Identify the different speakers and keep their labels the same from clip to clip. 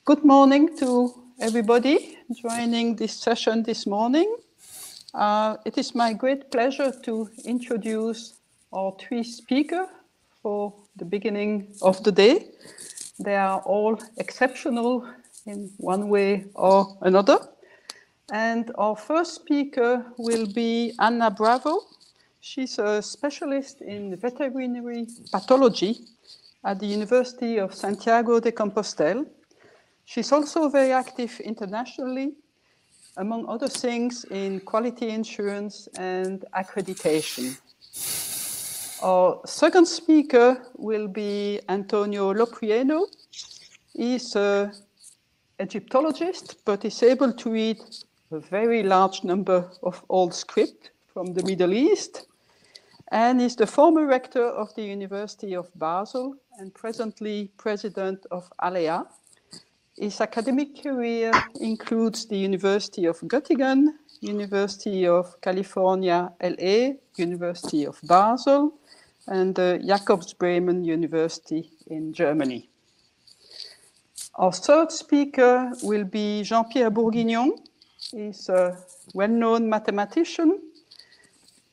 Speaker 1: Good morning to everybody joining this session this morning. It is my great pleasure to introduce our three speakers for the beginning of the day. They are all exceptional in one way or another. And our first speaker will be Anna Bravo. She's a specialist in veterinary pathology at the University of Santiago de Compostela. She's also very active internationally, among other things, in quality assurance and accreditation. Our second speaker will be Antonio Loprieno. He's an Egyptologist, but is able to read a very large number of old script from the Middle East, and is the former rector of the University of Basel and presently president of ALEA. His academic career includes the University of Göttingen, University of California, LA, University of Basel, and the Jakobs-Bremen University in Germany. Our third speaker will be Jean-Pierre Bourguignon. He's a well-known mathematician,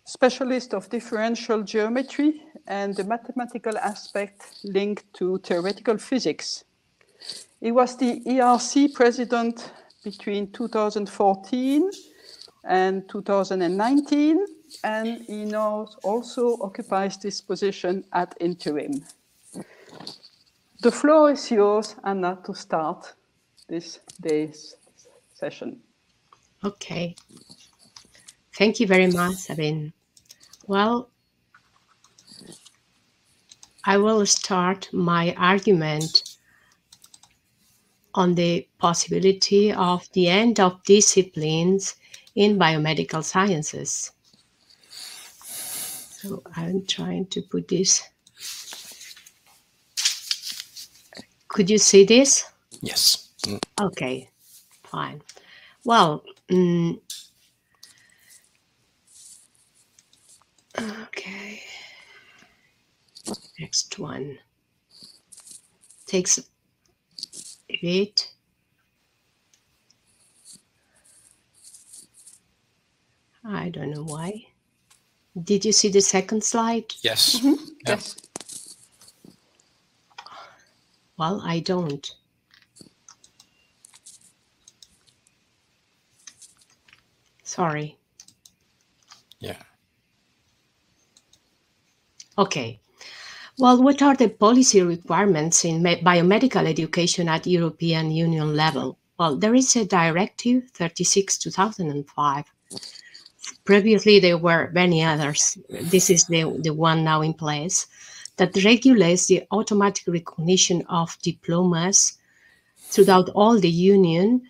Speaker 1: specialist of differential geometry and the mathematical aspect linked to theoretical physics. He was the ERC president between 2014 and 2019, and he now also occupies this position at interim. The floor is yours, Anna, to start this day's session.
Speaker 2: Okay. Thank you very much, Sabine. Well, I will start my argument on the possibility of the end of disciplines in biomedical sciences. So I'm trying to put this. Could you see this?
Speaker 3: Yes.
Speaker 2: Okay, fine. Well, okay. Next one. Takes a bit. I don't know why. Did you see the second slide?
Speaker 3: Yes.
Speaker 1: Mm-hmm.
Speaker 3: Yeah.
Speaker 1: Yes.
Speaker 2: Well, I don't. Sorry.
Speaker 3: Yeah.
Speaker 2: Okay. Well, what are the policy requirements in biomedical education at European Union level? Well, there is a Directive 36/2005. Previously, there were many others. This is the one now in place that regulates the automatic recognition of diplomas throughout all the Union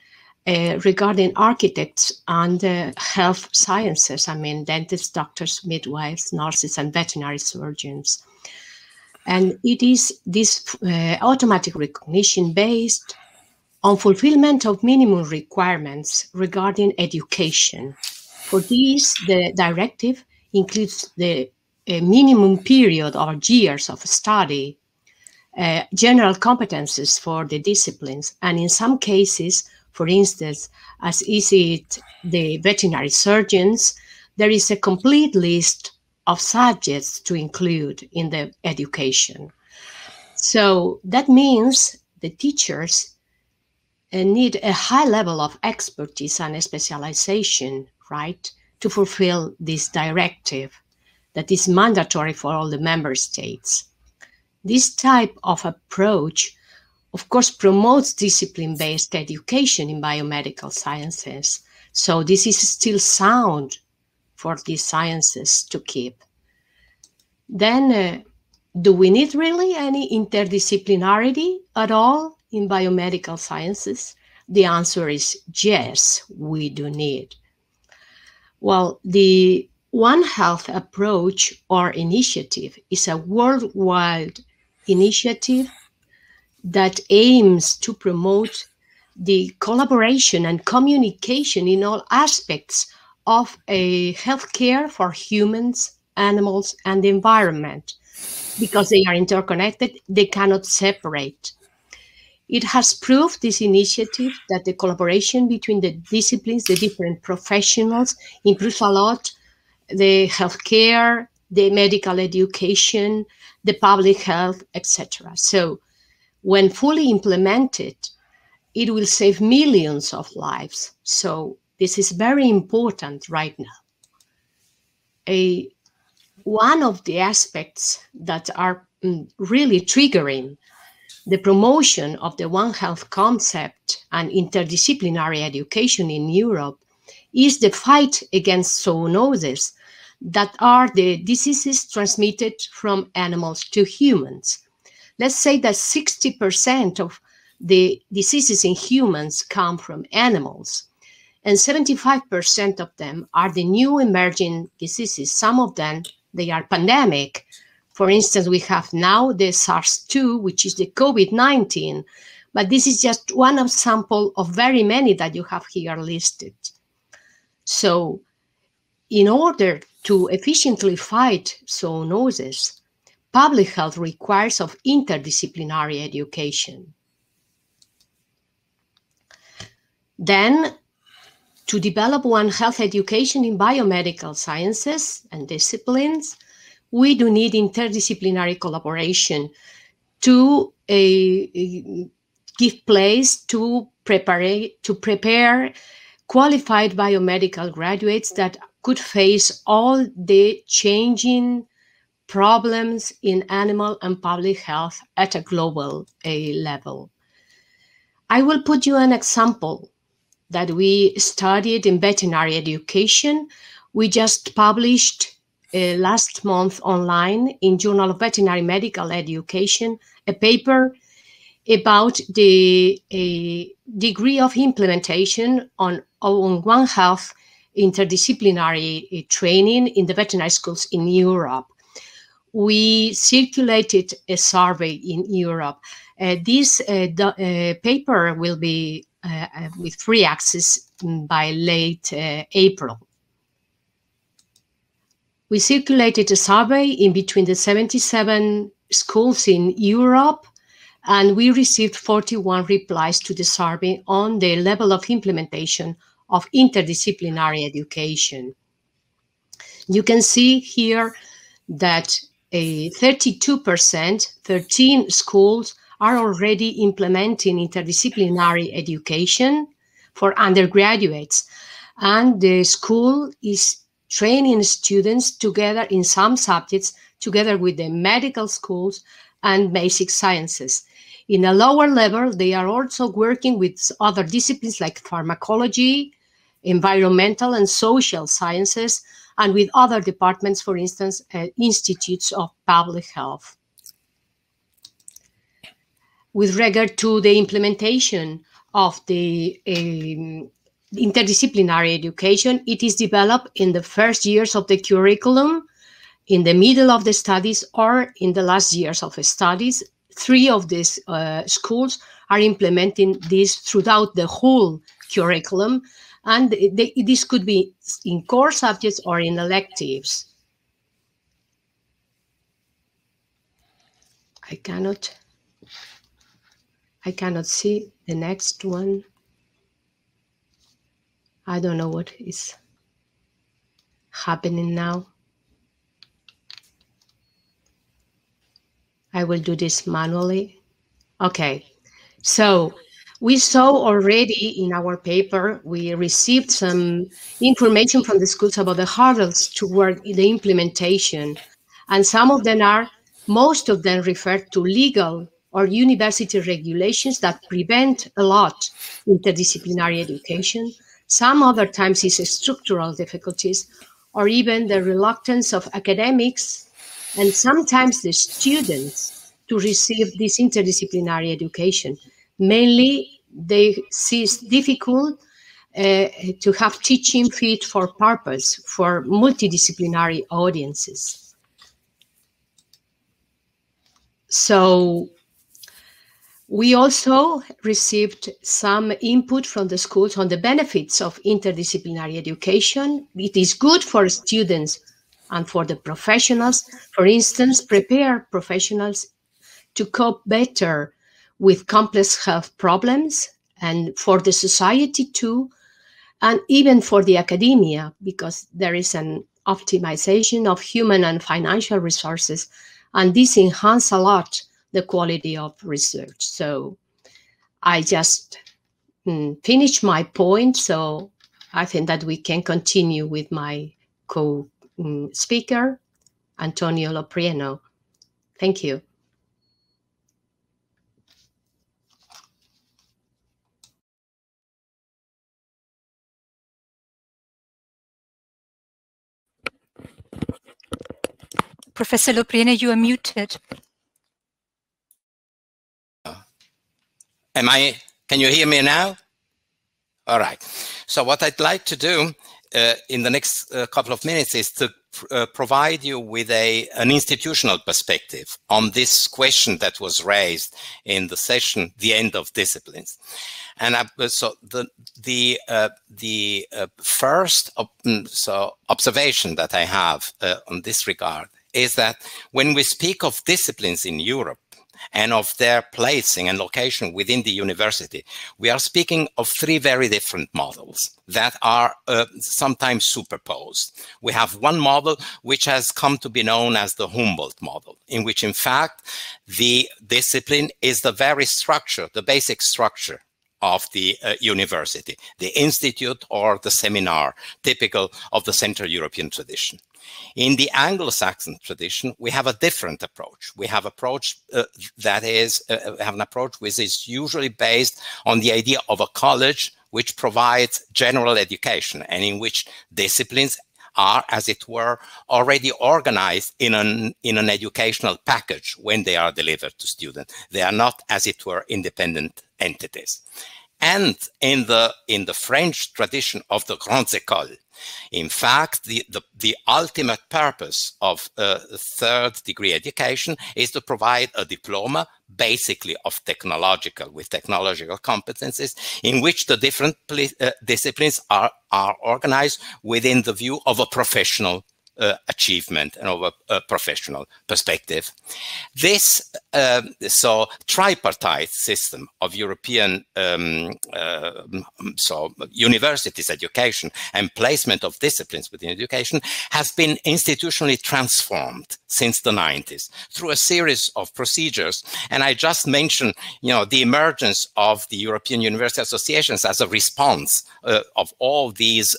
Speaker 2: regarding architects and health sciences. I mean, dentists, doctors, midwives, nurses, and veterinary surgeons. And it is this automatic recognition based on fulfillment of minimum requirements regarding education. For this, the directive includes the minimum period or years of study, general competences for the disciplines, and in some cases, for instance, as is it the veterinary surgeons, there is a complete list of subjects to include in the education. So that means the teachers need a high level of expertise and specialization, right, to fulfill this directive that is mandatory for all the member states. This type of approach, of course, promotes discipline-based education in biomedical sciences. So this is still sound for these sciences to keep. Then, do we need really any interdisciplinarity at all in biomedical sciences? The answer is yes, we do need. Well, the One Health approach or initiative is a worldwide initiative that aims to promote the collaboration and communication in all aspects of a healthcare for humans, animals, and the environment. Because they are interconnected, they cannot separate. It has proved, this initiative, that the collaboration between the disciplines, the different professionals, improves a lot the healthcare, the medical education, the public health, etc. So when fully implemented, it will save millions of lives. So this is very important right now. One of the aspects that are really triggering the promotion of the One Health concept and interdisciplinary education in Europe is the fight against zoonoses, that are the diseases transmitted from animals to humans. Let's say that 60% of the diseases in humans come from animals, and 75% of them are the new emerging diseases. Some of them, they are pandemic. For instance, we have now the SARS-2, which is the COVID-19, but this is just one example of very many that you have here listed. So in order to efficiently fight zoonoses, public health requires of interdisciplinary education. Then, to develop One Health education in biomedical sciences and disciplines, we do need interdisciplinary collaboration to give place to prepare qualified biomedical graduates that could face all the changing problems in animal and public health at a global level. I will put you an example that we studied in veterinary education. We just published last month online in Journal of Veterinary Medical Education a paper about the degree of implementation on One Health interdisciplinary training in the veterinary schools in Europe. We circulated a survey in Europe. This paper will be with free access by late April. We circulated a survey in between the 77 schools in Europe, and we received 41 replies to the survey on the level of implementation of interdisciplinary education. You can see here that 32%, 13 schools are already implementing interdisciplinary education for undergraduates, and the school is training students together in some subjects together with the medical schools and basic sciences. In a lower level, they are also working with other disciplines like pharmacology, environmental and social sciences, and with other departments, for instance, institutes of public health. With regard to the implementation of the interdisciplinary education, it is developed in the first years of the curriculum, in the middle of the studies, or in the last years of the studies. 3 of these schools are implementing this throughout the whole curriculum, and this could be in core subjects or in electives. I cannot see the next one. I don't know what is happening now. I will do this manually. Okay, so we saw already in our paper, we received some information from the schools about the hurdles toward the implementation. And some of them are, most of them refer to legal or university regulations that prevent a lot interdisciplinary education. Some other times is structural difficulties, or even the reluctance of academics and sometimes the students to receive this interdisciplinary education. Mainly, they see it difficult to have teaching fit for purpose for multidisciplinary audiences. So we also received some input from the schools on the benefits of interdisciplinary education. It is good for students and for the professionals. For instance, prepare professionals to cope better with complex health problems, and for the society too, and even for the academia, because there is an optimization of human and financial resources, and this enhances a lot the quality of research. So I just finished my point, so I think that we can continue with my co-speaker, Antonio Loprieno. Thank you.
Speaker 4: Professor Loprieno, you are muted.
Speaker 3: Can you hear me now? All right. So what I'd like to do in the next couple of minutes is to provide you with an institutional perspective on this question that was raised in the session, the end of disciplines. And so the first observation that I have on this regard is that when we speak of disciplines in Europe, and of their placing and location within the university, we are speaking of three very different models that are sometimes superposed. We have one model which has come to be known as the Humboldt model, in which in fact the discipline is the very structure, the basic structure of the university, the institute or the seminar, typical of the Central European tradition. In the Anglo-Saxon tradition, we have a different approach. We have approach have an approach which is usually based on the idea of a college which provides general education and in which disciplines are, as it were, already organized in an educational package when they are delivered to students. They are not, as it were, independent entities. And in the French tradition of the Grandes Écoles, in fact, the ultimate purpose of third degree education is to provide a diploma, basically with technological competencies, in which the different disciplines are organized within the view of a professional achievement and of a professional perspective. This tripartite system of European universities education and placement of disciplines within education has been institutionally transformed since the 90s through a series of procedures. And I just mentioned, the emergence of the European University Associations as a response of all these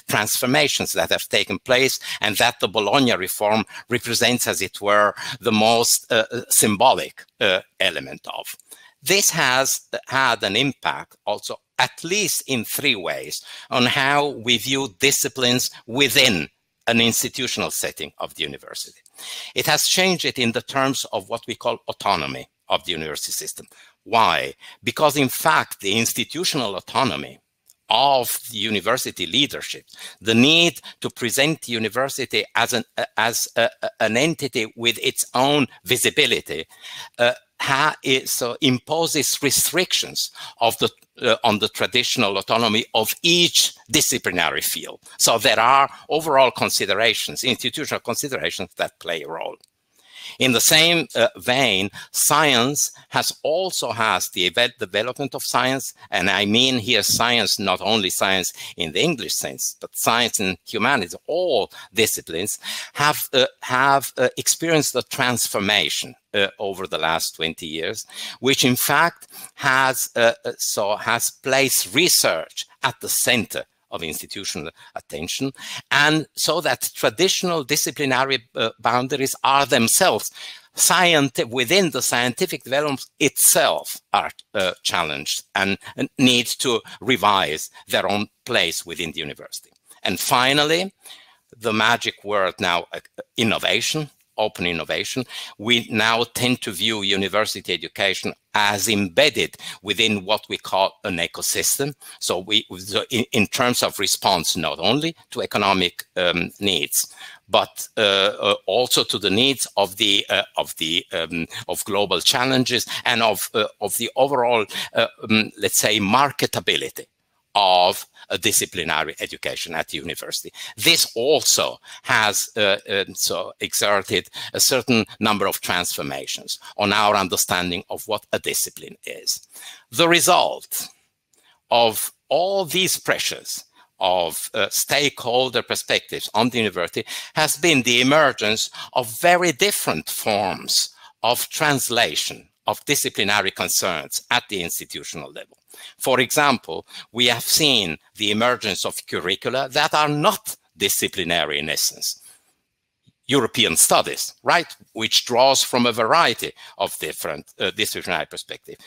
Speaker 3: transformations that have taken place, and that the Bologna reform represents, as it were, the most symbolic element of. This has had an impact also, at least in three ways, on how we view disciplines within an institutional setting of the university. It has changed it in the terms of what we call autonomy of the university system. Why? Because in fact, the institutional autonomy of the university leadership, the need to present the university as an entity with its own visibility, imposes restrictions on the traditional autonomy of each disciplinary field. So there are overall considerations, institutional considerations that play a role. In the same vein, science also has the development of science, and I mean here science, not only science in the English sense, but science and humanities, all disciplines have experienced a transformation over the last 20 years, which in fact has placed research at the center of institutional attention, and so that traditional disciplinary boundaries are themselves within the scientific development itself are challenged and need to revise their own place within the university. And finally, the magic word now, innovation, open innovation. We now tend to view university education as embedded within what we call an ecosystem. So in terms of response, not only to economic needs, but also to the needs of global challenges and of the overall, let's say, marketability of a disciplinary education at university. This also has so exerted a certain number of transformations on our understanding of what a discipline is. The result of all these pressures of stakeholder perspectives on the university has been the emergence of very different forms of translation of disciplinary concerns at the institutional level. For example, we have seen the emergence of curricula that are not disciplinary in essence. European studies, right, which draws from a variety of different disciplinary perspectives.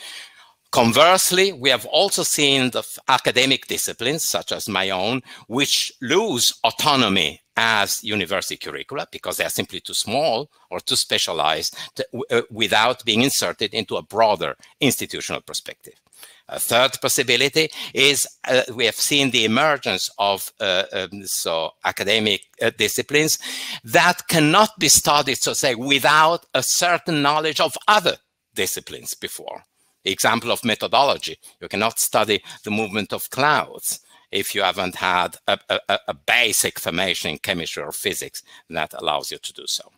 Speaker 3: Conversely, we have also seen the academic disciplines, such as my own, which lose autonomy as university curricula because they are simply too small or too specialized without being inserted into a broader institutional perspective. A third possibility is we have seen the emergence of academic disciplines that cannot be studied, so to say, without a certain knowledge of other disciplines before. The example of methodology: you cannot study the movement of clouds if you haven't had a basic formation in chemistry or physics that allows you to do so.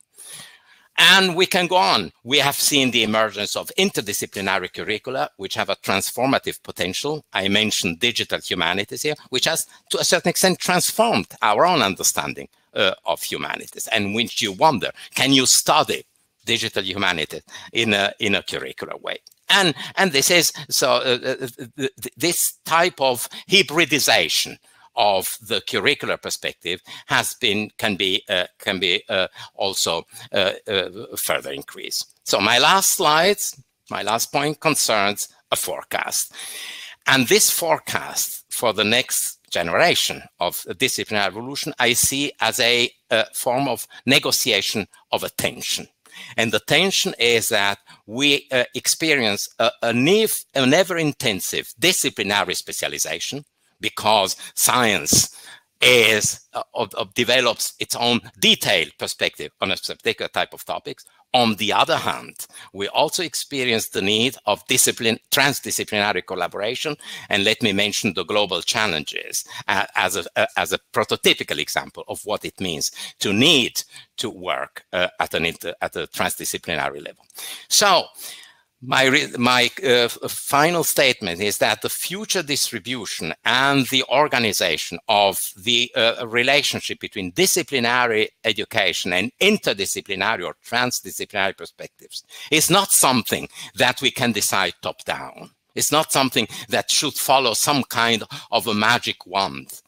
Speaker 3: And we can go on. We have seen the emergence of interdisciplinary curricula, which have a transformative potential. I mentioned digital humanities here, which has, to a certain extent, transformed our own understanding of humanities, and which you wonder, can you study digital humanities in a curricular way? And this is this type of hybridization of the curricular perspective can be also further increased. So my last point concerns a forecast, and this forecast for the next generation of disciplinary evolution I see as a form of negotiation of attention. And the tension is that we experience an ever-intensive disciplinary specialization because science develops its own detailed perspective on a particular type of topics. On the other hand, we also experience the need of transdisciplinary collaboration. And let me mention the global challenges as a prototypical example of what it means to need to work at a transdisciplinary level. So my final statement is that the future distribution and the organization of the relationship between disciplinary education and interdisciplinary or transdisciplinary perspectives is not something that we can decide top-down. It's not something that should follow some kind of a magic wand,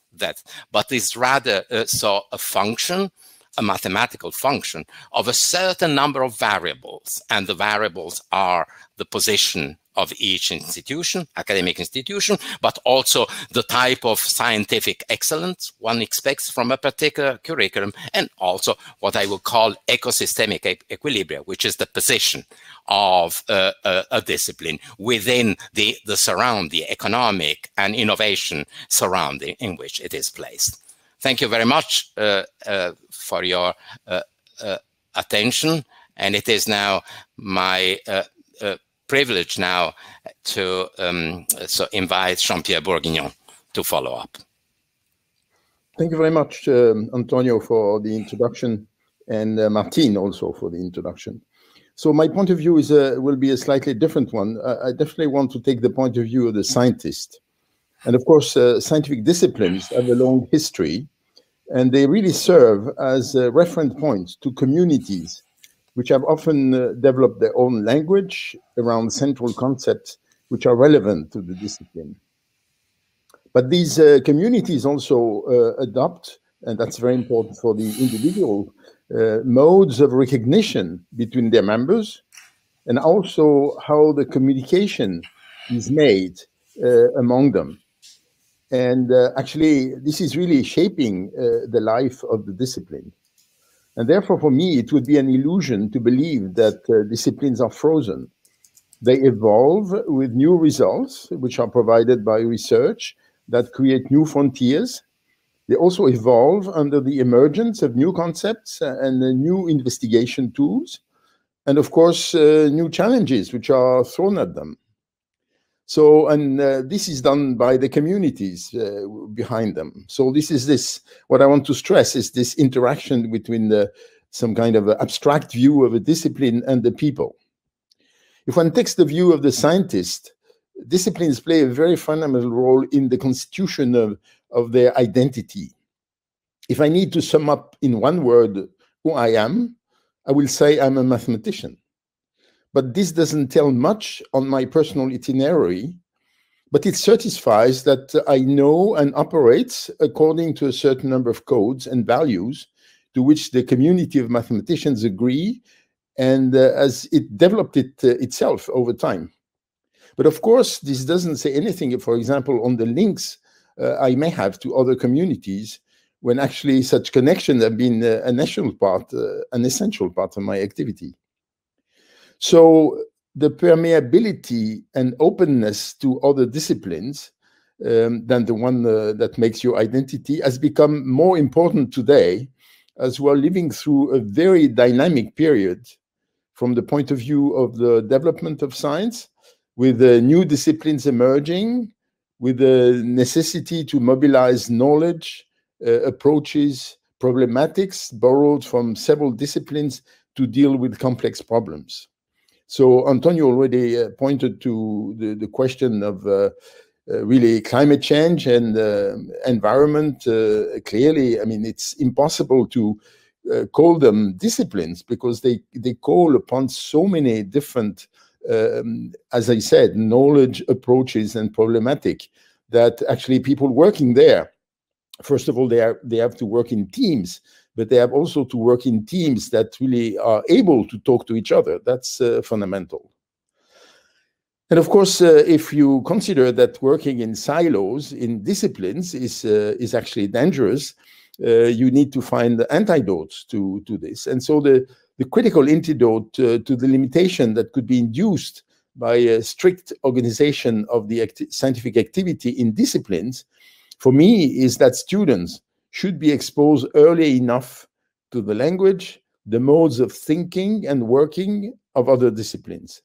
Speaker 3: but is rather a function, a mathematical function of a certain number of variables, and the variables are the position of each institution, academic institution, but also the type of scientific excellence one expects from a particular curriculum, and also what I will call ecosystemic equilibrium, which is the position of a discipline within the economic and innovation surrounding in which it is placed. Thank you very much for your attention, and it is now my privilege now to invite Jean-Pierre Bourguignon to follow up.
Speaker 5: Thank you very much, Antonio, for the introduction, and Martine also for the introduction. So my point of view will be a slightly different one. I definitely want to take the point of view of the scientist. And of course, scientific disciplines have a long history, and they really serve as reference points to communities which have often developed their own language around central concepts which are relevant to the discipline. But these communities also adopt, and that's very important for the individual, modes of recognition between their members, and also how the communication is made among them. And actually, this is really shaping the life of the discipline. And therefore, for me, it would be an illusion to believe that disciplines are frozen. They evolve with new results, which are provided by research that create new frontiers. They also evolve under the emergence of new concepts and new investigation tools. And of course, new challenges which are thrown at them. So, and this is done by the communities behind them. So what I want to stress is this interaction between some kind of abstract view of a discipline and the people. If one takes the view of the scientist, disciplines play a very fundamental role in the constitution of their identity. If I need to sum up in one word who I am, I will say I'm a mathematician. But this doesn't tell much on my personal itinerary, but it certifies that I know and operate according to a certain number of codes and values to which the community of mathematicians agree, and as it developed itself over time. But of course, this doesn't say anything, for example, on the links I may have to other communities, when actually such connections have been an essential part of my activity. So the permeability and openness to other disciplines than the one that makes your identity has become more important today, as we're living through a very dynamic period from the point of view of the development of science, with new disciplines emerging, with the necessity to mobilize knowledge, approaches, problematics borrowed from several disciplines to deal with complex problems. So Antonio already pointed to the question of really climate change and environment. Clearly, I mean, it's impossible to call them disciplines because they call upon so many different, as I said, knowledge, approaches, and problematic that actually people working there, first of all, they have to work in teams, but they have also to work in teams that really are able to talk to each other. That's fundamental. And of course, if you consider that working in silos in disciplines is actually dangerous, you need to find antidotes to this. And so the critical antidote to the limitation that could be induced by a strict organization of the scientific activity in disciplines, for me, is that students should be exposed early enough to the language, the modes of thinking and working of other disciplines.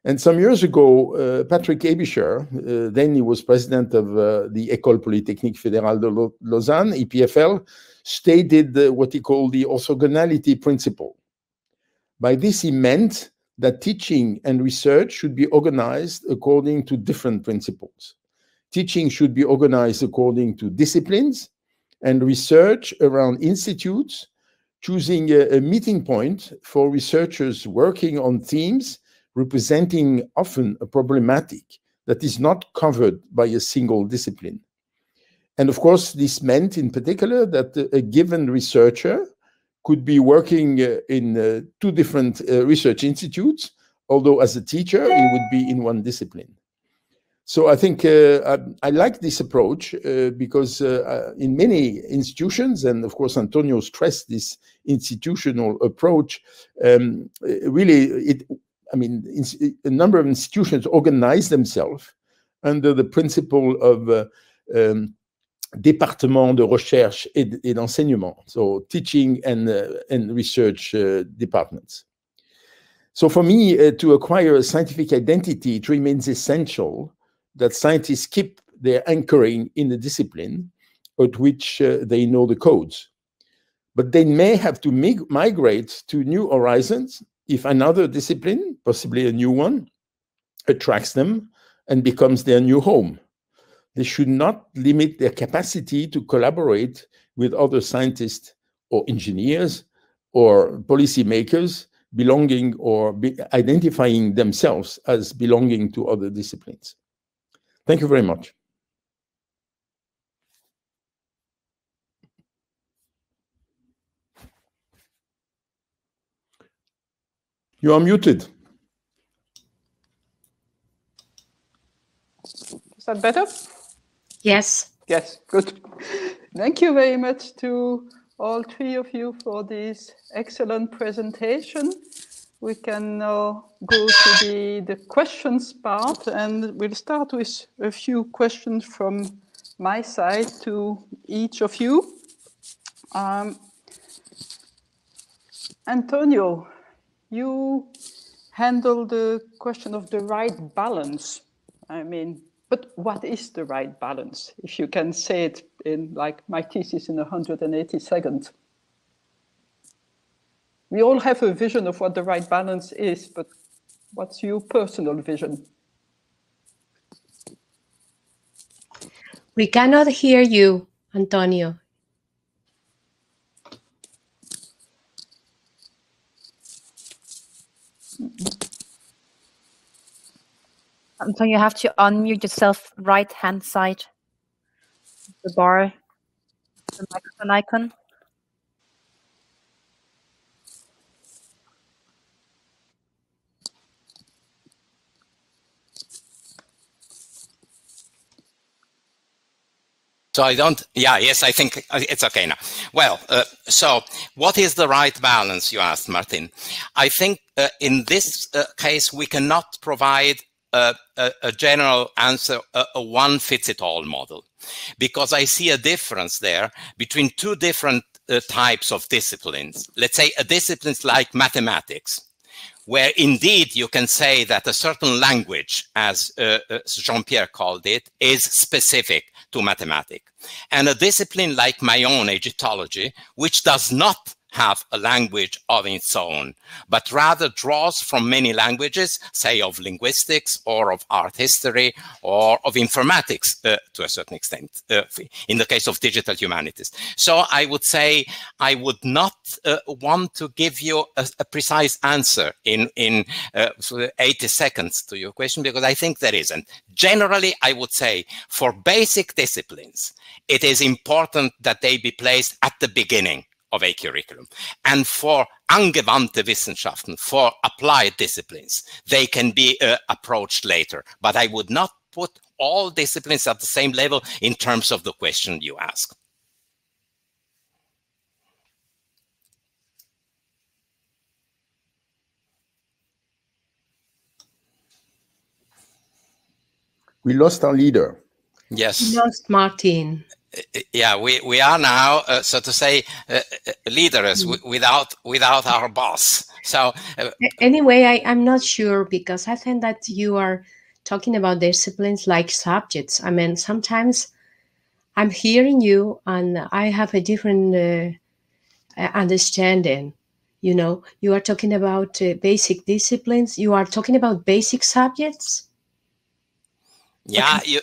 Speaker 5: And some years ago, Patrick Abisher, then he was president of the École Polytechnique Fédérale de Lausanne, EPFL, stated what he called the orthogonality principle. By this, he meant that teaching and research should be organized according to different principles. Teaching should be organized according to disciplines, and research around institutes, choosing a meeting point for researchers working on themes representing often a problematic that is not covered by a single discipline. And of course, this meant in particular that a given researcher could be working in two different research institutes, although as a teacher, he would be in one discipline. So I think I like this approach because in many institutions, and of course Antonio stressed this institutional approach, really a number of institutions organize themselves under the principle of département de recherche et d'enseignement, so teaching and research departments. So for me, to acquire a scientific identity, it remains essential that scientists keep their anchoring in the discipline at which they know the codes. But they may have to migrate to new horizons if another discipline, possibly a new one, attracts them and becomes their new home. They should not limit their capacity to collaborate with other scientists or engineers or policymakers belonging or identifying themselves as belonging to other disciplines. Thank you very much. You are muted.
Speaker 1: Is that better?
Speaker 2: Yes.
Speaker 1: Yes, good. Thank you very much to all three of you for this excellent presentation. We can now go to the questions part, and we'll start with a few questions from my side to each of you. Antonio, you handle the question of the right balance I mean, but what is the right balance? If you can say it in like my thesis in 180 seconds. We all have a vision of what the right balance is, but what's your personal vision?
Speaker 2: We cannot hear you, Antonio.
Speaker 6: Antonio, you have to unmute yourself, right-hand side, the bar, the microphone icon.
Speaker 3: So I don't, yes, I think it's okay now. Well, so what is the right balance, you asked, Martin? I think in this case, we cannot provide a general answer, a one-fits-it-all model, because I see a difference there between two different types of disciplines. Let's say a discipline like mathematics, where indeed you can say that a certain language, as Jean-Pierre called it, is specific to mathematics. And a discipline like my own, Egyptology, which does not have a language of its own, but rather draws from many languages, say of linguistics or of art history or of informatics to a certain extent, in the case of digital humanities. So I would say I would not want to give you a precise answer in 80 seconds to your question, because I think there isn't. Generally, I would say for basic disciplines, it is important that they be placed at the beginning of a curriculum. And for angewandte Wissenschaften, for applied disciplines, they can be approached later. But I would not put all disciplines at the same level in terms of the question you ask.
Speaker 5: We lost our leader.
Speaker 3: Yes.
Speaker 2: We lost Martin.
Speaker 3: Yeah, we are now, so to say, leaders without our boss. So
Speaker 2: anyway, I'm not sure, because I think that you are talking about disciplines like subjects. I mean, sometimes I'm hearing you and I have a different understanding. You know, you are talking about basic disciplines. You are talking about basic subjects.
Speaker 3: Yeah,
Speaker 2: okay.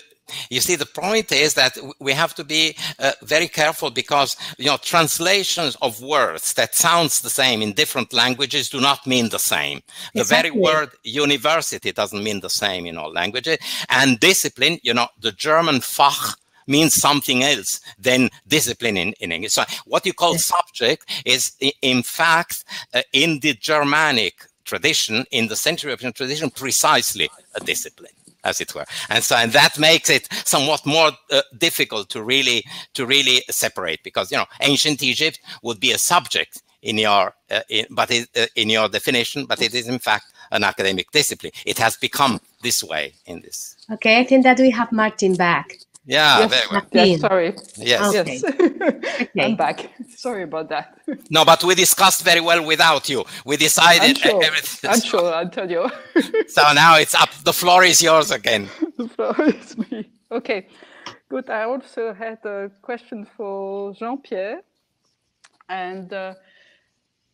Speaker 3: You see, the point is that we have to be very careful, because, you know, translations of words that sounds the same in different languages do not mean the same. The
Speaker 2: Exactly.
Speaker 3: very word university doesn't mean the same in all languages. And discipline, you know, the German Fach means something else than discipline in English. So what you call subject is, in fact, in the Germanic tradition, in the Central European tradition, precisely a discipline, as it were. And so, and that makes it somewhat more difficult to really separate, because, you know, ancient Egypt would be a subject in your in your definition, but it is in fact an academic discipline. It has become this way in this.
Speaker 2: Okay, I think that we have Martin back.
Speaker 3: Yeah,
Speaker 1: Yes,
Speaker 3: very well.
Speaker 1: yes, sorry.
Speaker 3: Yes.
Speaker 2: Okay.
Speaker 1: Yes.
Speaker 2: Okay.
Speaker 1: I'm back. Sorry about that.
Speaker 3: No, but we discussed very well without you. We decided everything.
Speaker 1: I'm sure, Antonio.
Speaker 3: So now it's up. The floor is yours again.
Speaker 1: The floor is me. Okay, good. I also had a question for Jean-Pierre. And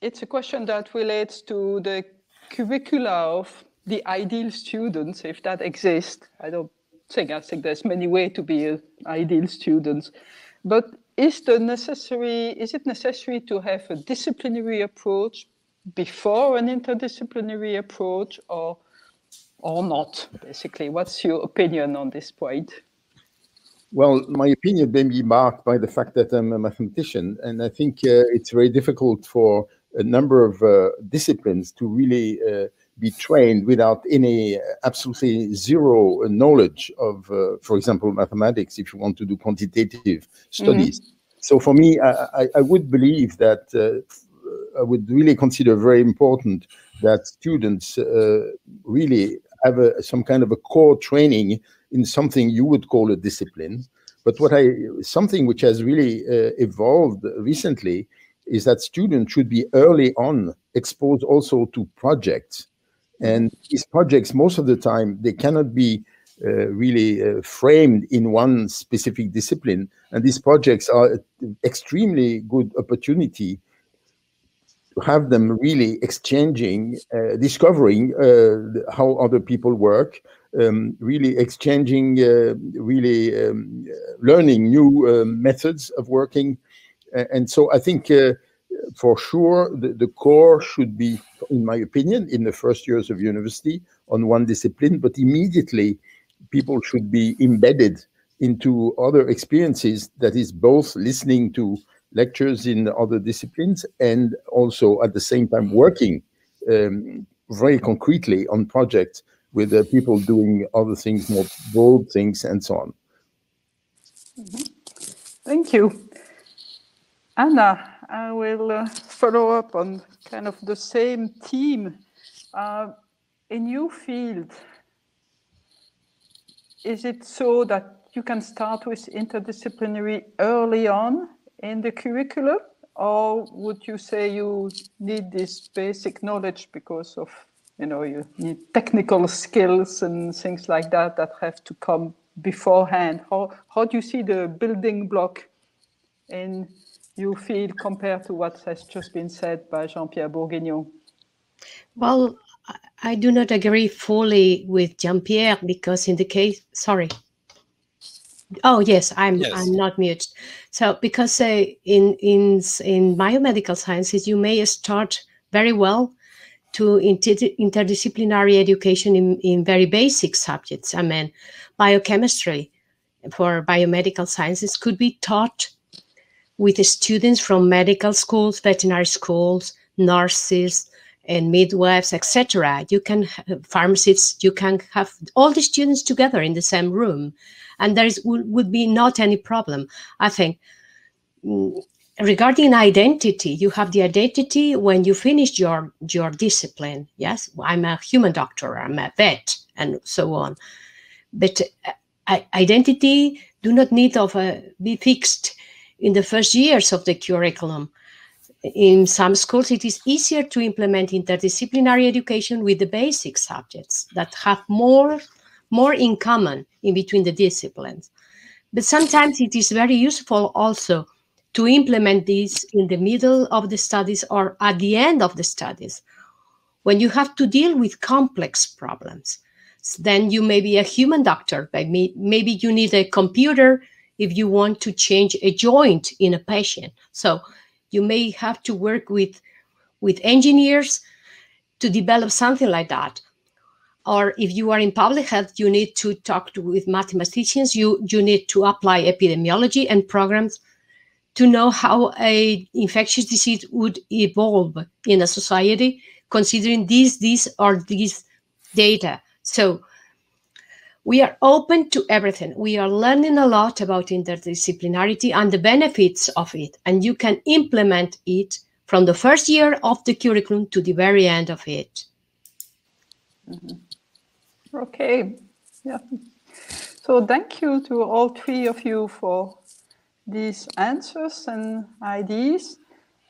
Speaker 1: it's a question that relates to the curricula of the ideal students, if that exists. I think there's many ways to be an ideal student. But is it necessary to have a disciplinary approach before an interdisciplinary approach, or not, basically? What's your opinion on this point?
Speaker 5: Well, my opinion may be marked by the fact that I'm a mathematician, and I think it's very difficult for a number of disciplines to really be trained without any absolutely zero knowledge of, for example, mathematics, if you want to do quantitative studies. So for me, I would believe that I would really consider very important that students really have some kind of a core training in something you would call a discipline. But something which has really evolved recently is that students should be early on exposed also to projects. And these projects, most of the time, they cannot be really framed in one specific discipline. And these projects are an extremely good opportunity to have them really exchanging, discovering how other people work, really exchanging, learning new methods of working. And so I think for sure the core should be, in my opinion, in the first years of university on one discipline, but immediately people should be embedded into other experiences, that is both listening to lectures in other disciplines and also at the same time working very concretely on projects with people doing other things, more broad things, and so on.
Speaker 1: Thank you. Anna, I will follow up on kind of the same theme. In your field, is it so that you can start with interdisciplinary early on in the curriculum, or would you say you need this basic knowledge because of, you need technical skills and things like that that have to come beforehand? How do you see the building block in your field compared to what has just been said by Jean-Pierre Bourguignon?
Speaker 2: Well, I do not agree fully with Jean-Pierre, because in the case, sorry. Oh, yes, I'm not mute. So because in biomedical sciences, you may start very well to interdisciplinary education in very basic subjects. I mean, biochemistry for biomedical sciences could be taught with students from medical schools, veterinary schools, nurses, and midwives, etc. You can have pharmacists, you can have all the students together in the same room, and there would be not any problem. I think regarding identity, you have the identity when you finish your discipline. Yes, I'm a human doctor, I'm a vet, and so on. But identity do not need of be fixed in the first years of the curriculum. In some schools, it is easier to implement interdisciplinary education with the basic subjects that have more in common in between the disciplines. But sometimes it is very useful also to implement this in the middle of the studies or at the end of the studies, when you have to deal with complex problems. Then you may be a human doctor, but maybe you need a computer if you want to change a joint in a patient. So you may have to work with engineers to develop something like that. Or if you are in public health, you need to talk with mathematicians. You need to apply epidemiology and programs to know how an infectious disease would evolve in a society, considering these data. So we are open to everything. We are learning a lot about interdisciplinarity and the benefits of it, and you can implement it from the first year of the curriculum to the very end of it.
Speaker 1: Mm-hmm. Okay, yeah. So thank you to all three of you for these answers and ideas.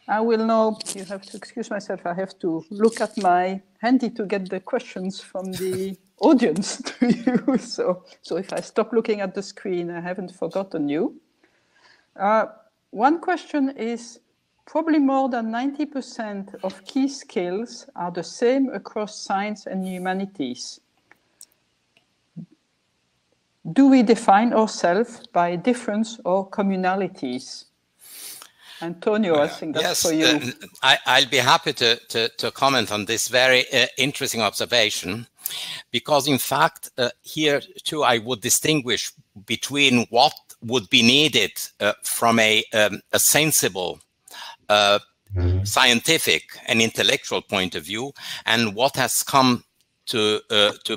Speaker 1: I will now, you have to excuse myself, I have to look at my handy to get the questions from the audience to you. So if I stop looking at the screen, I haven't forgotten you. One question is, probably more than 90% of key skills are the same across science and humanities. Do we define ourselves by difference or communalities? Antonio, I think that's for you.
Speaker 3: I'll be happy to comment on this very interesting observation, because in fact, here too, I would distinguish between what would be needed from a sensible, scientific and intellectual point of view, and what has come to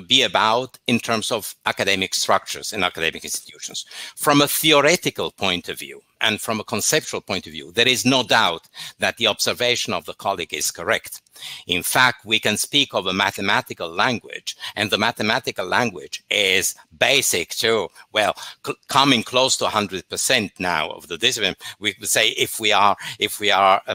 Speaker 3: be about in terms of academic structures in academic institutions. From a theoretical point of view, and from a conceptual point of view, there is no doubt that the observation of the colleague is correct. In fact, we can speak of a mathematical language, and the mathematical language is basic to, well, coming close to 100% now of the discipline. We could say if we are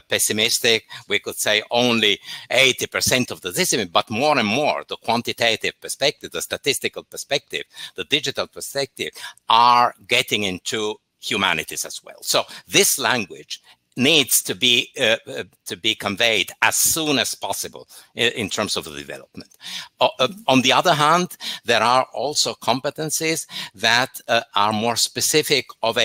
Speaker 3: pessimistic, we could say only 80% of the discipline, but more and more the quantitative perspective, the statistical perspective, the digital perspective are getting into humanities as well. So this language needs to be conveyed as soon as possible in terms of the development. On the other hand, there are also competencies that are more specific of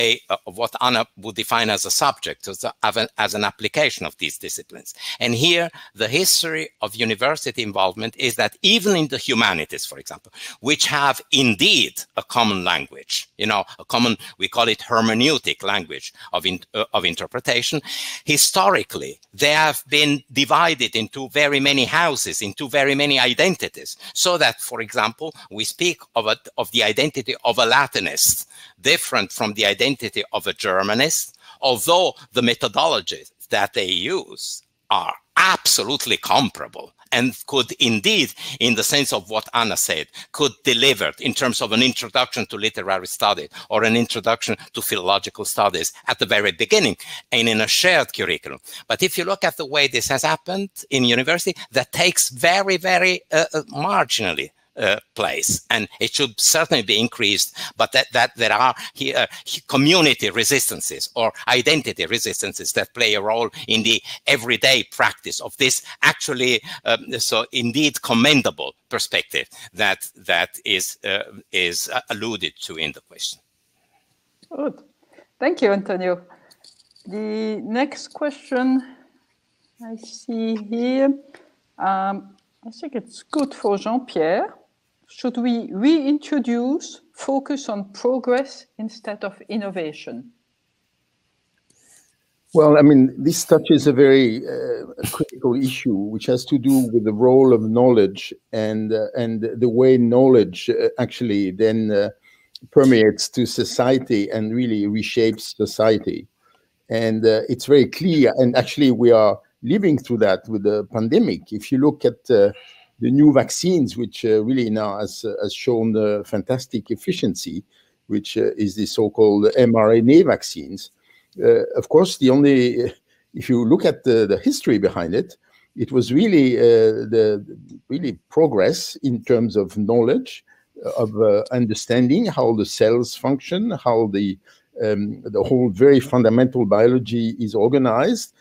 Speaker 3: what Anna would define as a subject, as an application of these disciplines. And here, the history of university involvement is that even in the humanities, for example, which have indeed a common language, you know, a common, we call it hermeneutic language of interpretation. Historically, they have been divided into very many houses, into very many identities, so that, for example, we speak of the identity of a Latinist, different from the identity of a Germanist, although the methodologies that they use are absolutely comparable and could indeed, in the sense of what Anna said, could deliver in terms of an introduction to literary study or an introduction to philological studies at the very beginning and in a shared curriculum. But if you look at the way this has happened in university, that takes very, very marginally place, and it should certainly be increased, but that there are here community resistances or identity resistances that play a role in the everyday practice of this actually so indeed commendable perspective that is alluded to in the question.
Speaker 1: Good. Thank you, Antonio. The next question I see here, I think it's good for Jean-Pierre. Should we reintroduce focus on progress instead of innovation?
Speaker 5: Well, I mean, this touches a very critical issue, which has to do with the role of knowledge and the way knowledge actually then permeates to society and really reshapes society. And it's very clear, and actually we are living through that with the pandemic. If you look at the new vaccines, which really now has shown fantastic efficiency, which is the so-called mRNA vaccines. Of course, if you look at the history behind it, it was really the progress in terms of knowledge, of understanding how the cells function, how the whole very fundamental biology is organized,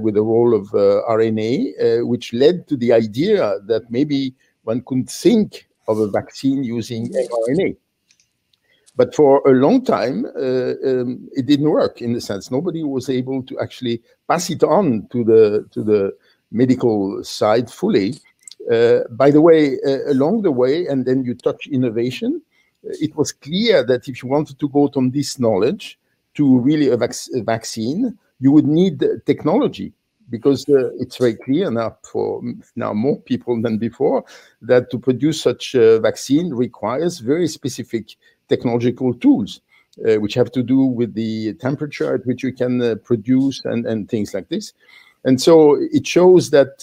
Speaker 5: with the role of RNA, which led to the idea that maybe one could think of a vaccine using mRNA. But for a long time, it didn't work, in the sense nobody was able to actually pass it on to the medical side fully. By the way, along the way, and then you touch innovation, it was clear that if you wanted to go from this knowledge to really a vaccine, you would need technology, because it's very clear now for more people than before that to produce such a vaccine requires very specific technological tools, which have to do with the temperature at which you can produce and things like this. And so it shows that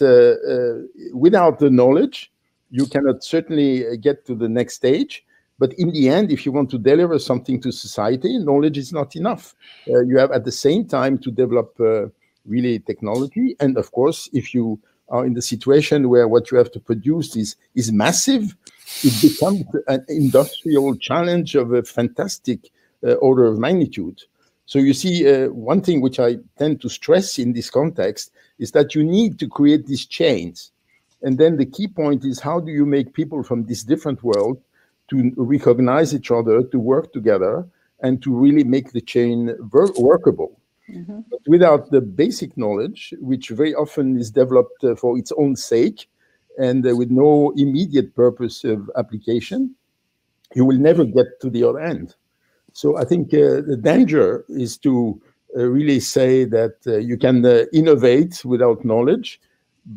Speaker 5: without the knowledge, you cannot certainly get to the next stage. But in the end, if you want to deliver something to society, knowledge is not enough. You have at the same time to develop really technology. And of course, if you are in the situation where what you have to produce is massive, it becomes an industrial challenge of a fantastic order of magnitude. So you see, one thing which I tend to stress in this context is that you need to create these chains. And then the key point is, how do you make people from this different world to recognize each other, to work together, and to really make the chain workable. Mm-hmm. But without the basic knowledge, which very often is developed for its own sake, and with no immediate purpose of application, you will never get to the other end. So I think the danger is to really say that you can innovate without knowledge,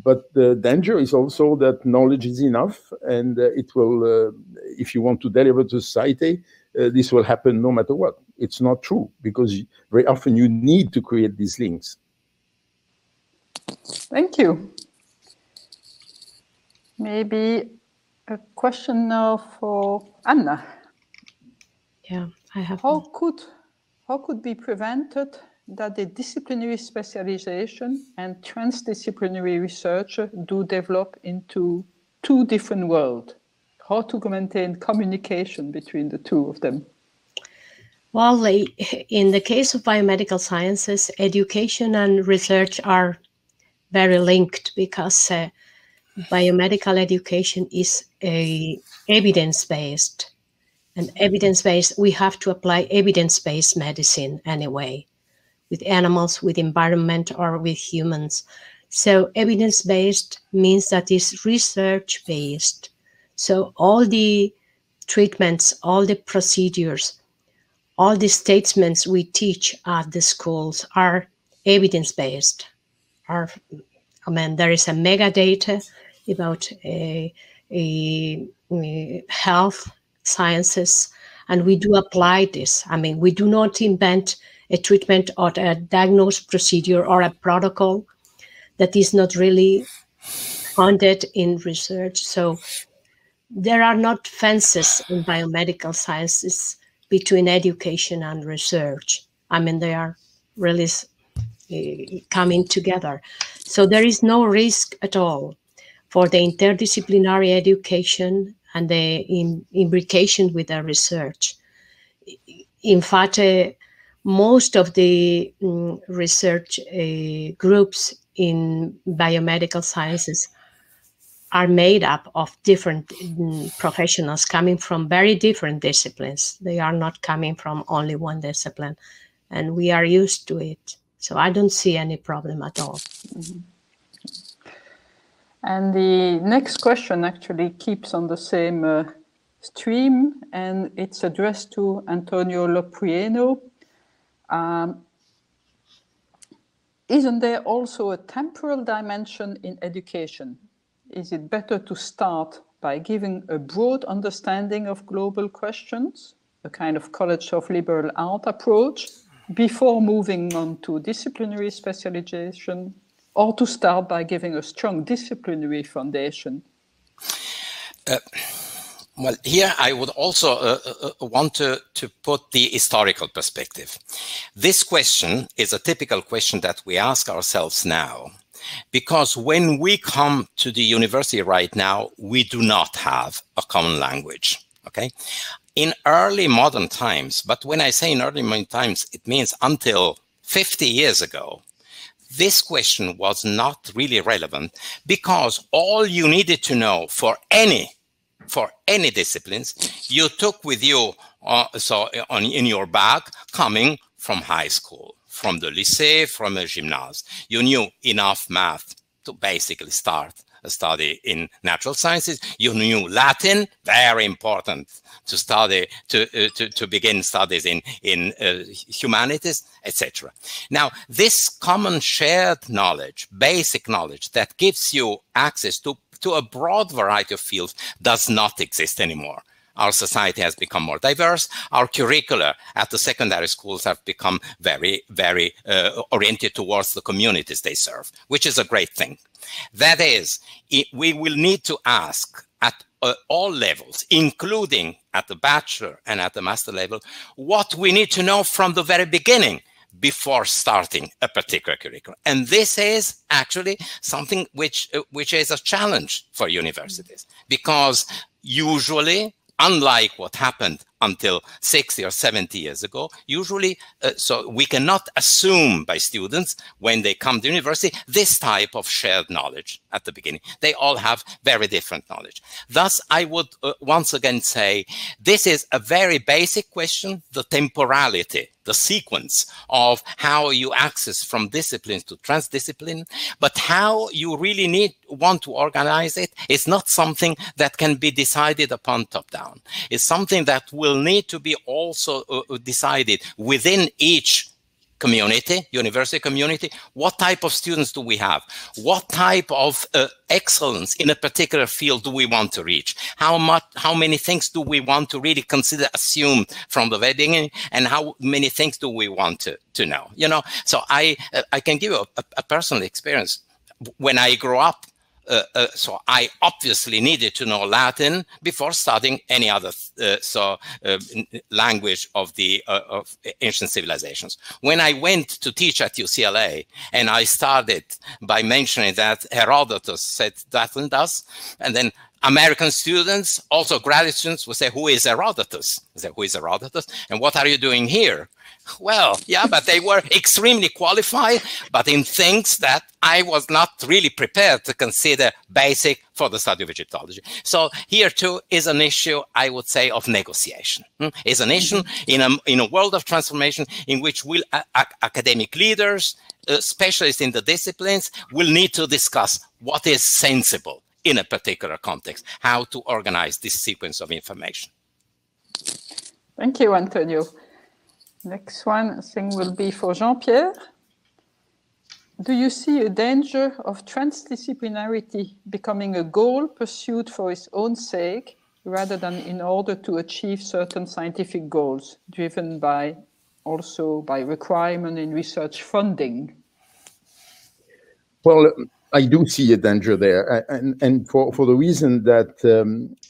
Speaker 5: but the danger is also that knowledge is enough, and it will, if you want to deliver to society, this will happen no matter what. It's not true, because very often you need to create these links.
Speaker 1: Thank you. Maybe a question now for Anna.
Speaker 2: Yeah, I have.
Speaker 1: How could be prevented that the disciplinary specialization and transdisciplinary research do develop into two different worlds? How to maintain communication between the two of them?
Speaker 2: Well, in the case of biomedical sciences, education and research are very linked, because biomedical education is evidence-based. And evidence-based, we have to apply evidence-based medicine anyway, with animals, with environment, or with humans. So evidence-based means that it's research-based. So all the treatments, all the procedures, all the statements we teach at the schools are evidence-based. There is a mega data about health sciences, and we do apply this. We do not invent a treatment or a diagnosis procedure or a protocol that is not really founded in research. So there are not fences in biomedical sciences between education and research. They are really coming together. So there is no risk at all for the interdisciplinary education and the imbrication with the research. In fact, most of the research groups in biomedical sciences are made up of different professionals coming from very different disciplines. They are not coming from only one discipline, and we are used to it. So I don't see any problem at all.
Speaker 1: Mm-hmm. And the next question actually keeps on the same stream, and it's addressed to Antonio Loprieno. Isn't there also a temporal dimension in education? Is it better to start by giving a broad understanding of global questions, a kind of College of Liberal Art approach, before moving on to disciplinary specialization, or to start by giving a strong disciplinary foundation?
Speaker 3: Well, here I would also want to put the historical perspective. This question is a typical question that we ask ourselves now, because when we come to the university right now, we do not have a common language, okay? In early modern times, but when I say in early modern times, it means until 50 years ago, this question was not really relevant, because all you needed to know for any disciplines, you took with you in your bag coming from high school, from the lycée, from a gymnase. You knew enough math to basically start a study in natural sciences. You knew Latin, very important to study, to begin studies in humanities, etc. Now, this common shared knowledge, basic knowledge that gives you access to a broad variety of fields does not exist anymore. Our society has become more diverse. Our curricula at the secondary schools have become very, very oriented towards the communities they serve, which is a great thing. That is, we will need to ask at all levels, including at the bachelor and at the master level, what we need to know from the very beginning before starting a particular curriculum. And this is actually something which is a challenge for universities, because usually, unlike what happened until 60 or 70 years ago, usually, so we cannot assume by students when they come to university this type of shared knowledge at the beginning. They all have very different knowledge. Thus, I would once again say this is a very basic question, the temporality, the sequence of how you access from disciplines to transdiscipline, but how you really want to organize it is not something that can be decided upon top down. It's something that will need to be also decided within each community, university community. What type of students do we have? What type of excellence in a particular field do we want to reach? How many things do we want to really consider assumed from the beginning, and how many things do we want to know? You know, so I can give you a personal experience. When I grew up, so I obviously needed to know Latin before studying any other language of the of ancient civilizations. When I went to teach at UCLA, and I started by mentioning that Herodotus said that and thus, and then American students, also graduate students, would say, "Who is Herodotus?" I say, "Who is Herodotus? And what are you doing here?" Well, yeah, but they were extremely qualified, but in things that I was not really prepared to consider basic for the study of Egyptology. So here too is an issue, I would say, of negotiation. Is an issue in a world of transformation in which academic leaders, specialists in the disciplines, will need to discuss what is sensible in a particular context, how to organize this sequence of information.
Speaker 1: Thank you, Antonio. Next one, I think, will be for Jean-Pierre. Do you see a danger of transdisciplinarity becoming a goal pursued for its own sake, rather than in order to achieve certain scientific goals, driven also by requirement in research funding?
Speaker 5: Well, I do see a danger there, and for the reason that,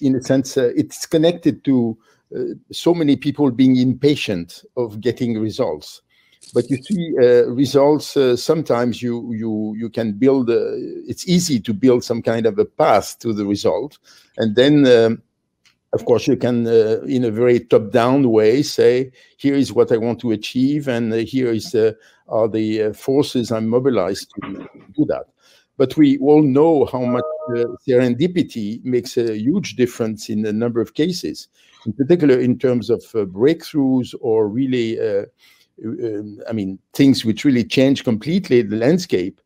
Speaker 5: in a sense, it's connected to so many people being impatient of getting results. But you see, results, sometimes you can build, it's easy to build some kind of a path to the result. And then, of course, you can, in a very top-down way, say, here is what I want to achieve, and here are the forces I'm mobilized to do that. But we all know how much serendipity makes a huge difference in a number of cases, in particular in terms of breakthroughs or really, I mean, things which really change completely the landscape.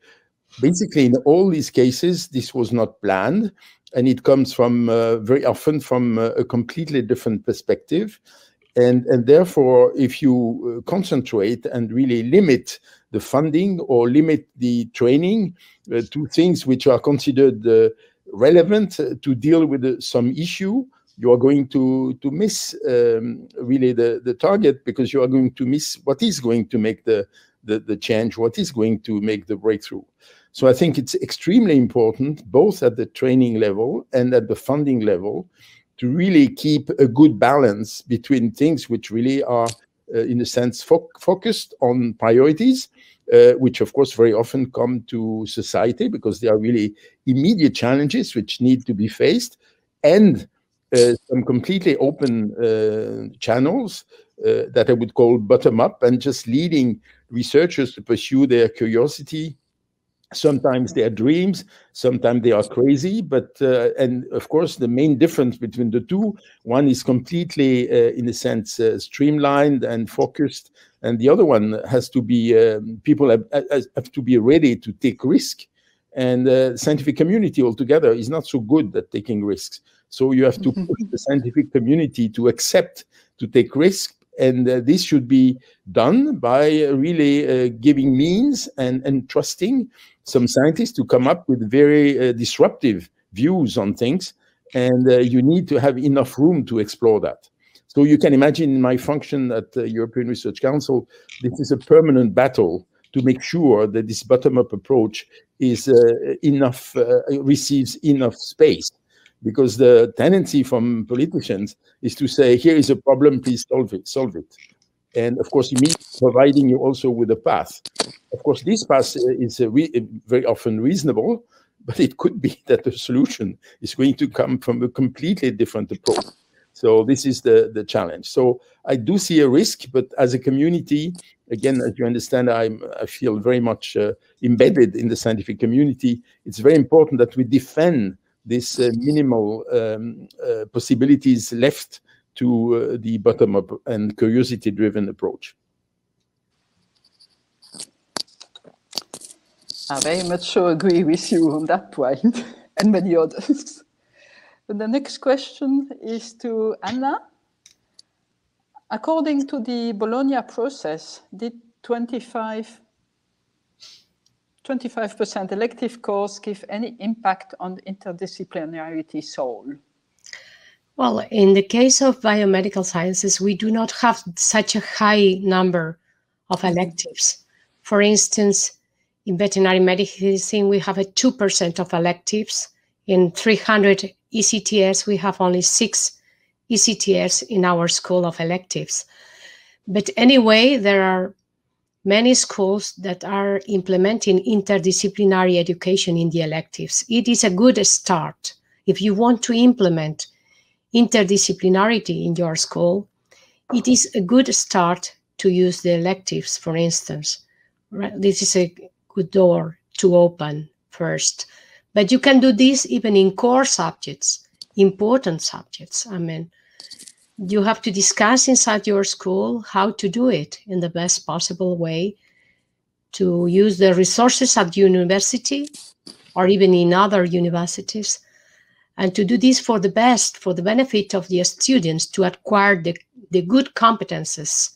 Speaker 5: Basically, in all these cases, this was not planned, and it comes from very often from a completely different perspective. And therefore, if you concentrate and really limit the funding or limit the training to things which are considered relevant to deal with some issue, you are going to miss really the target, because you are going to miss what is going to make the change, what is going to make the breakthrough. So I think it's extremely important, both at the training level and at the funding level, to really keep a good balance between things which really are, in a sense, focused on priorities, which of course very often come to society because they are really immediate challenges which need to be faced, and some completely open channels that I would call bottom-up, and just leading researchers to pursue their curiosity. Sometimes they are dreams, sometimes they are crazy, but, and of course, the main difference between the two, one is completely, in a sense, streamlined and focused, and the other one has to be, people have to be ready to take risk. And the scientific community altogether is not so good at taking risks. So you have to push the scientific community to accept to take risks. And this should be done by really giving means and trusting some scientists to come up with very disruptive views on things. And you need to have enough room to explore that. So you can imagine my function at the European Research Council, this is a permanent battle to make sure that this bottom-up approach is receives enough space. Because the tendency from politicians is to say, here is a problem, please solve it. And of course, it means providing you also with a path. Of course, this path is very often reasonable, but it could be that the solution is going to come from a completely different approach. So this is the challenge. So I do see a risk, but as a community, again, as you understand, I feel very much embedded in the scientific community. It's very important that we defend this minimal possibilities left to the bottom-up and curiosity-driven approach.
Speaker 1: I very much so agree with you on that point, and many others. And the next question is to Anna. According to the Bologna process, did 25% elective course give any impact on interdisciplinarity soul?
Speaker 2: Well, in the case of biomedical sciences, we do not have such a high number of electives. For instance, in veterinary medicine, we have a 2% of electives. In 300 ECTS, we have only 6 ECTS in our school of electives. But anyway, there are many schools that are implementing interdisciplinary education in the electives. It is a good start. If you want to implement interdisciplinarity in your school, it is a good start to use the electives, for instance. Right? This is a good door to open first. But you can do this even in core subjects, important subjects. I mean, you have to discuss inside your school how to do it in the best possible way, to use the resources at university or even in other universities, and to do this for the best, for the benefit of the students, to acquire the good competences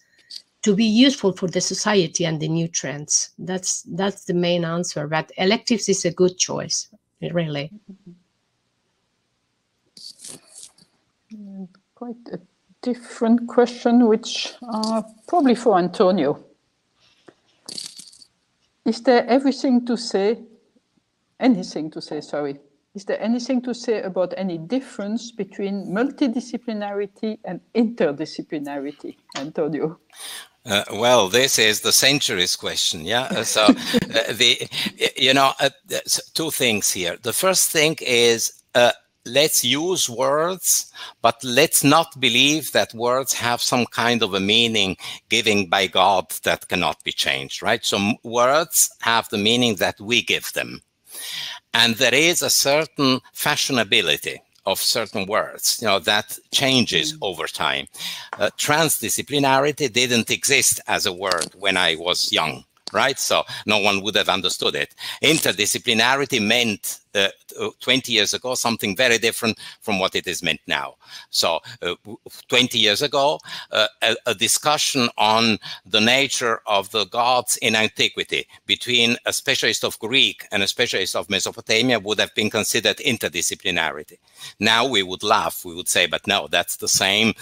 Speaker 2: to be useful for the society and the new trends. That's the main answer. But electives is a good choice, really.
Speaker 1: Quite a different question, which probably for Antonio. Is there anything to say, Is there anything to say about any difference between multidisciplinarity and interdisciplinarity, Antonio?
Speaker 3: Well, this is the century's question, yeah. So, two things here. The first thing is let's use words, but let's not believe that words have some kind of a meaning given by God that cannot be changed, right? So words have the meaning that we give them. And there is a certain fashionability of certain words, that changes over time. Transdisciplinarity didn't exist as a word when I was young, right? So no one would have understood it. Interdisciplinarity meant 20 years ago something very different from what it is meant now. So 20 years ago, a discussion on the nature of the gods in antiquity between a specialist of Greek and a specialist of Mesopotamia would have been considered interdisciplinarity. Now we would laugh, we would say, but no, that's the same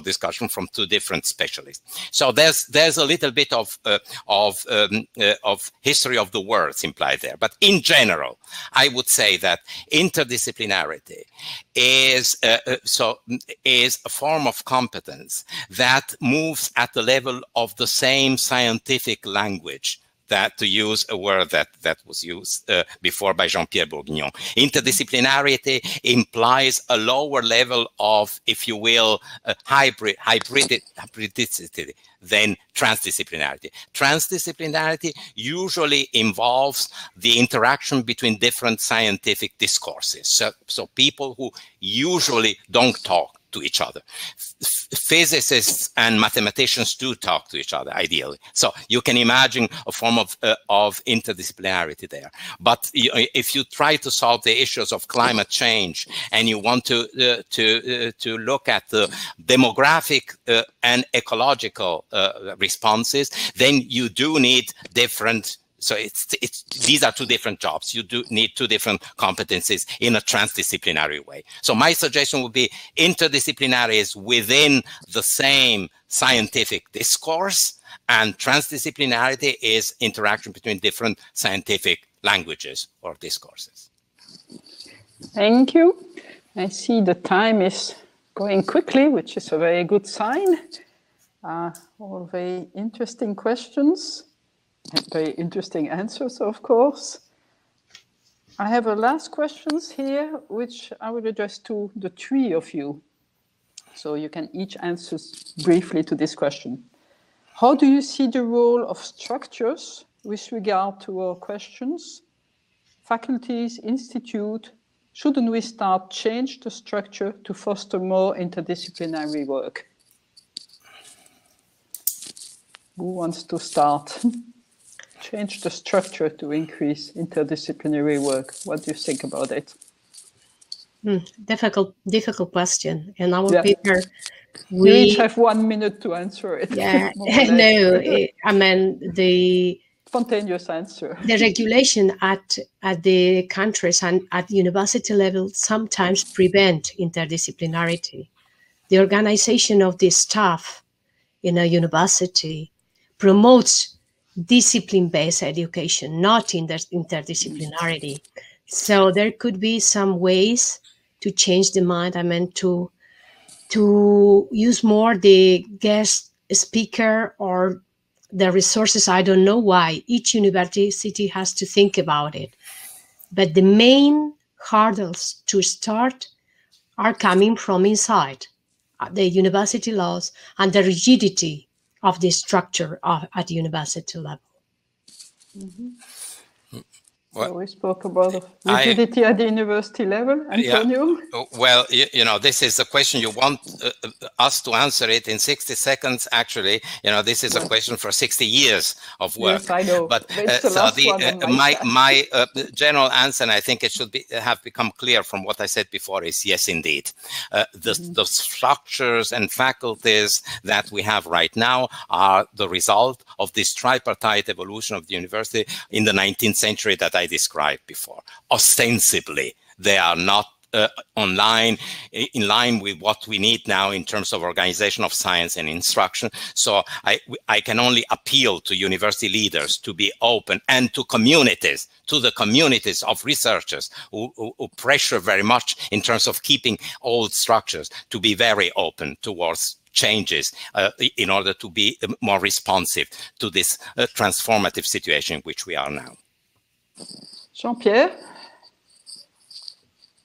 Speaker 3: discussion from two different specialists. So there's a little bit of history of the words implied there. But in general, I would say that interdisciplinarity is a form of competence that moves at the level of the same scientific language, that, to use a word that was used before by Jean-Pierre Bourguignon. Interdisciplinarity implies a lower level of, if you will, hybridicity than transdisciplinarity. Transdisciplinarity usually involves the interaction between different scientific discourses. So people who usually don't talk to each other. Physicists and mathematicians do talk to each other, ideally. So you can imagine a form of interdisciplinarity there. But if you try to solve the issues of climate change and you want to look at the demographic and ecological responses, then you do need different. So these are two different jobs. You do need two different competencies in a transdisciplinary way. So my suggestion would be interdisciplinary is within the same scientific discourse, and transdisciplinarity is interaction between different scientific languages or discourses.
Speaker 1: Thank you. I see the time is going quickly, which is a very good sign. All very interesting questions. And very interesting answers, of course. I have a last questions here, which I will address to the three of you. So you can each answer briefly to this question. How do you see the role of structures with regard to our questions? Faculties, institute, shouldn't we start change the structure to foster more interdisciplinary work? Who wants to start? Change the structure to increase interdisciplinary work. What do you think about it?
Speaker 2: Difficult question. In our
Speaker 1: Yeah.
Speaker 2: paper,
Speaker 1: you each have 1 minute to answer it.
Speaker 2: Yeah,
Speaker 1: no,
Speaker 2: I mean the
Speaker 1: spontaneous answer.
Speaker 2: The regulation at the countries and at university level sometimes prevent interdisciplinarity. The organization of the staff in a university promotes discipline-based education, not interdisciplinarity. So there could be some ways to change the mind. I mean, to use more the guest speaker or the resources. I don't know why. Each university has to think about it. But the main hurdles to start are coming from inside the university laws and the rigidity of the structure at university level.
Speaker 1: Mm-hmm. So we spoke about rigidity at the university level. Antonio?
Speaker 3: Yeah. Well, you know, this is a question you want us to answer it in 60 seconds. Actually, you know, this is a question for 60 years of work.
Speaker 1: Yes, I know.
Speaker 3: But my general answer, and I think it should have become clear from what I said before, is yes, indeed. The structures and faculties that we have right now are the result of this tripartite evolution of the university in the 19th century that I described before. Ostensibly, they are not in line with what we need now in terms of organization of science and instruction. So I can only appeal to university leaders to be open, and to communities, to the communities of researchers who pressure very much in terms of keeping old structures, to be very open towards changes in order to be more responsive to this transformative situation in which we are now.
Speaker 1: Jean-Pierre?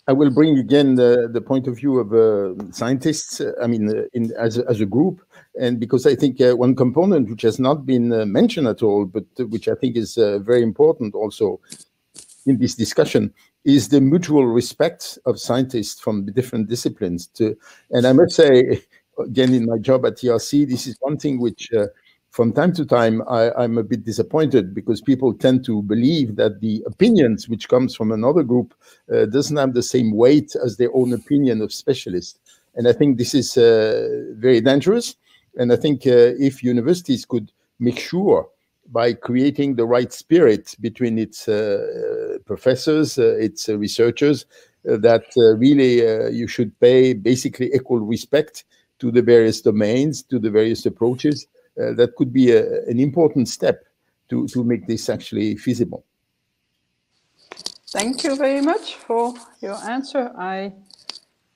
Speaker 5: I will bring again the point of view of scientists, I mean, as a group, and because I think one component which has not been mentioned at all, but which I think is very important also in this discussion, is the mutual respect of scientists from the different disciplines. And I must say, again, in my job at TRC, this is one thing which from time to time, I'm a bit disappointed, because people tend to believe that the opinions which comes from another group doesn't have the same weight as their own opinion of specialists. And I think this is very dangerous. And I think if universities could make sure, by creating the right spirit between its professors, its researchers, that really you should pay basically equal respect to the various domains, to the various approaches, that could be an important step to make this actually feasible.
Speaker 1: Thank you very much for your answer. I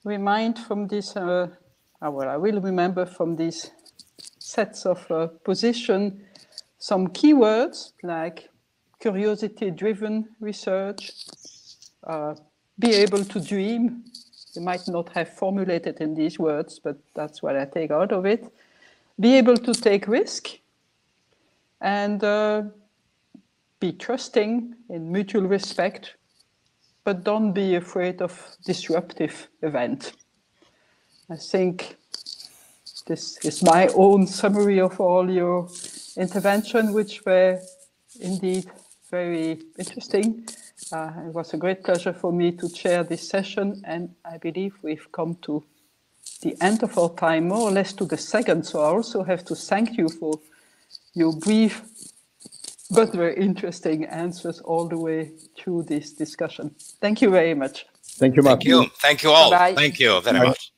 Speaker 1: remind from this, well, I will remember from these sets of position some keywords like curiosity-driven research, be able to dream. You might not have formulated in these words, but that's what I take out of it. Be able to take risk, and be trusting in mutual respect, but don't be afraid of disruptive event. I think this is my own summary of all your intervention, which were indeed very interesting. It was a great pleasure for me to chair this session, and I believe we've come to the end of our time, more or less to the second. So I also have to thank you for your brief but very interesting answers all the way through this discussion. Thank you very much.
Speaker 5: Thank you, Martin.
Speaker 3: Thank you all.
Speaker 1: Bye-bye.
Speaker 3: Thank you very much.